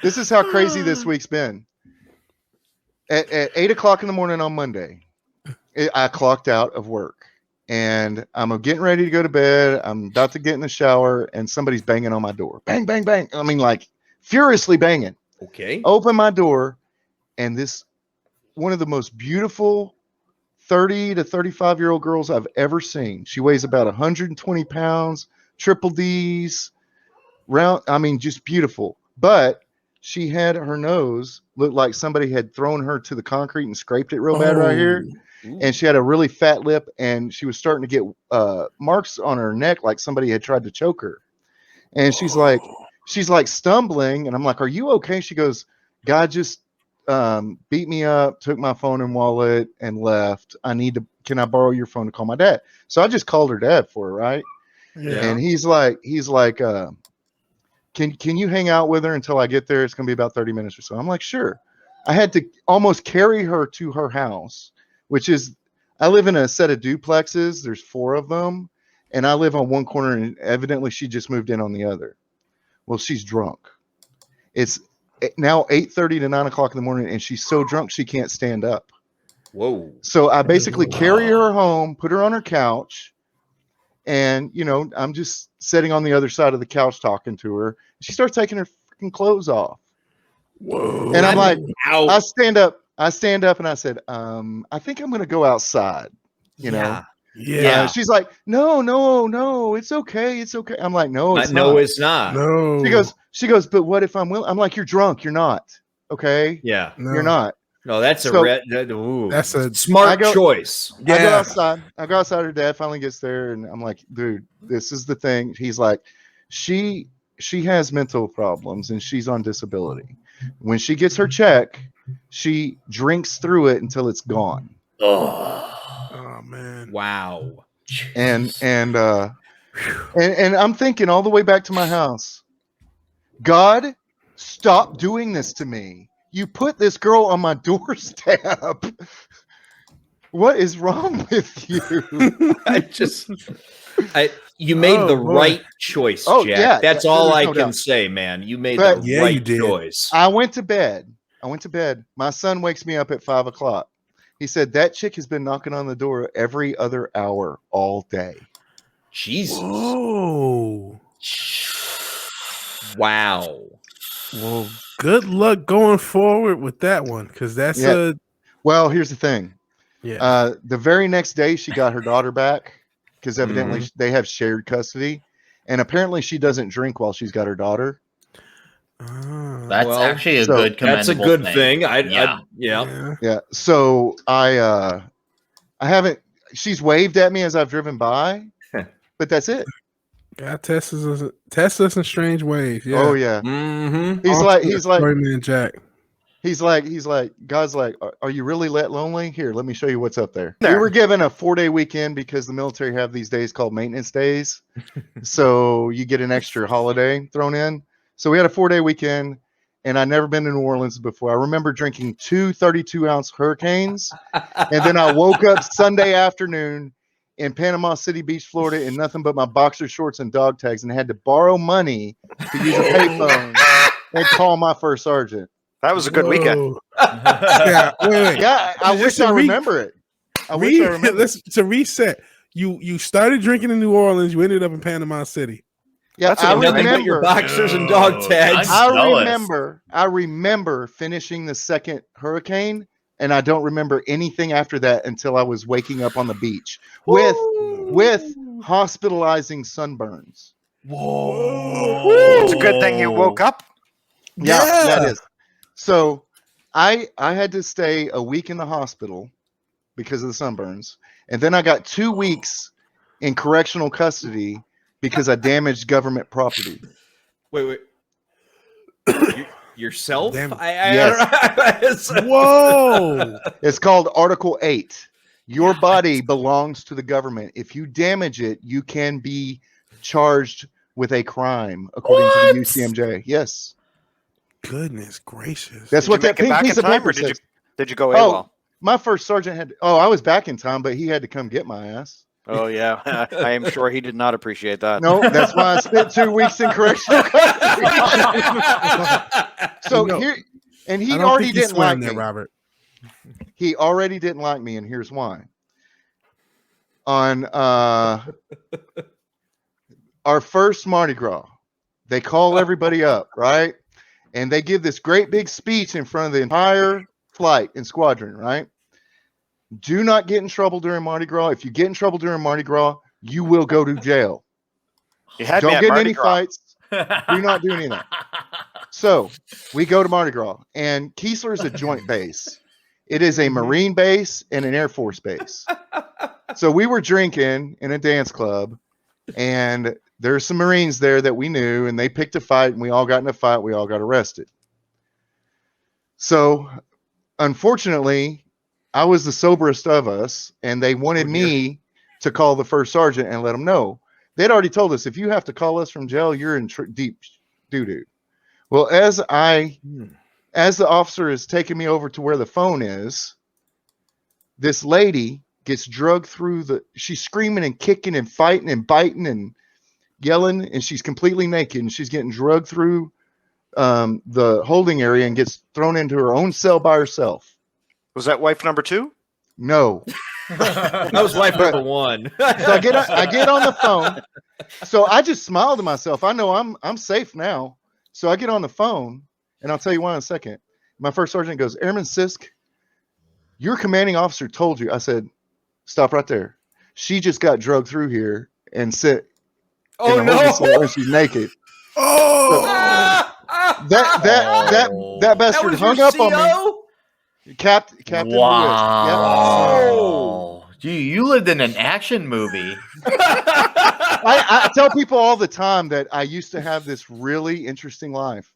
This is how crazy this week's been. At 8 o'clock in the morning on Monday, I clocked out of work. And I'm getting ready to go to bed. I'm about to get in the shower, and somebody's banging on my door. Bang, bang, bang. I mean, like, furiously banging. Okay. Open my door, and this one of the most beautiful 30 to 35-year-old girls I've ever seen. She weighs about 120 pounds, triple D's, round. I mean, just beautiful. But she had her nose looked like somebody had thrown her to the concrete and scraped it real bad right here. And she had a really fat lip, and she was starting to get marks on her neck like somebody had tried to choke her. And she's like stumbling, and I'm like, "Are you okay?" She goes, "God just beat me up, took my phone and wallet, and left. Can I borrow your phone to call my dad?" So I just called her dad for her, right? Yeah. And he's like, can you hang out with her until I get there? It's gonna be about 30 minutes or so. I'm like, sure. I had to almost carry her to her house, which is, I live in a set of duplexes. There's 4 of them, and I live on one corner, and evidently she just moved in on the other. Well, she's drunk. It's now 8:30 to 9 o'clock in the morning, and she's so drunk she can't stand up. Whoa. So I basically carry her home, put her on her couch, and, I'm just sitting on the other side of the couch talking to her. She starts taking her freaking clothes off. Whoa. And I'm like, out. I stand up and I said, I think I'm going to go outside, know? Yeah. She's like, no, it's okay. It's okay. I'm like, no, it's no, not. it's not. No. She goes, but what if I'm willing? I'm like, you're drunk. You're not. Okay. Yeah. No. You're not. No, that's That's a smart choice. Yeah. I go outside. Her dad finally gets there, and I'm like, dude, this is the thing. He's like, she has mental problems, and she's on disability. When she gets her check, she drinks through it until it's gone. Oh man. Wow. And I'm thinking all the way back to my house, God, stop doing this to me. You put this girl on my doorstep. What is wrong with you? You made the right choice, Jack. Yeah, that's all I can say, man. You made the right choice. I went to bed. My son wakes me up at 5 o'clock. He said, that chick has been knocking on the door every other hour all day. Jesus. Whoa. Wow. Well, good luck going forward with that one, because that's Well, here's the thing. Yeah. The very next day, she got her daughter back, because evidently they have shared custody, and apparently she doesn't drink while she's got her daughter. That's actually a good commendable That's a good thing. Yeah. So I haven't. She's waved at me as I've driven by, but that's it. God tests us in strange ways. Yeah. Oh yeah. Mm-hmm. He's like StoryMan-Jack. He's like, God's like, are you really let lonely? Here, let me show you what's up there. We were given a 4-day weekend because the military have these days called maintenance days. So you get an extra holiday thrown in. So we had a 4-day weekend, and I'd never been to New Orleans before. I remember drinking 2 32-ounce Hurricanes. And then I woke up Sunday afternoon in Panama City Beach, Florida, in nothing but my boxer shorts and dog tags, and had to borrow money to use a payphone and call my first sergeant. That was a good weekend. Yeah, wait. Yeah, I wish I remember it. To reset, you started drinking in New Orleans. You ended up in Panama City. Yeah, I remember your boxers and dog tags. I remember finishing the second hurricane, and I don't remember anything after that until I was waking up on the beach with hospitalizing sunburns. Whoa! It's a good thing you woke up. Yeah, that is. So I had to stay a week in the hospital because of the sunburns, and then I got 2 weeks in correctional custody because I damaged government property. Wait. Yourself? Yes. Whoa! It's called Article 8. Your body belongs to the government. If you damage it, you can be charged with a crime, according to the UCMJ. Yes. Goodness gracious! That's what that pink piece of paper says. Did you go AWOL? My first sergeant had. I was back in time, but he had to come get my ass. Oh yeah, I am sure he did not appreciate that. No, that's why I spent 2 weeks in correctional custody. So No, here, and he I don't already think you didn't swam like there, me. Robert. He already didn't like me, and here's why. On our first Mardi Gras, they call everybody up, right? And they give this great big speech in front of the entire flight and squadron, right? Do not get in trouble during Mardi Gras. If you get in trouble during Mardi Gras, you will go to jail. You had me Don't at get in Mardi any Gras. fights. Do not do any of that. So we go to Mardi Gras, and Keesler is a joint base. It is a Marine base and an Air Force base. So we were drinking in a dance club, and there's some Marines there that we knew, and they picked a fight, and we all got in a fight. We all got arrested. So unfortunately, I was the soberest of us, and they wanted me to call the first sergeant and let him know. They'd already told us, if you have to call us from jail, you're in deep doo-doo. Well, as the officer is taking me over to where the phone is, this lady gets drugged through she's screaming and kicking and fighting and biting and yelling, and she's completely naked, and she's getting drugged through the holding area and gets thrown into her own cell by herself. Was that wife number 2? No. That was wife number 1. So I get on the phone. So I just smiled to myself. I know I'm safe now. So I get on the phone, and I'll tell you why in a second. My first sergeant goes, Airman Sisk, your commanding officer told you. I said, stop right there. She just got drugged through here and sit in a holding cell, and she's naked. Oh, that bastard hung up on me. Captain Wow. Gee, you lived in an action movie. I tell people all the time that I used to have this really interesting life.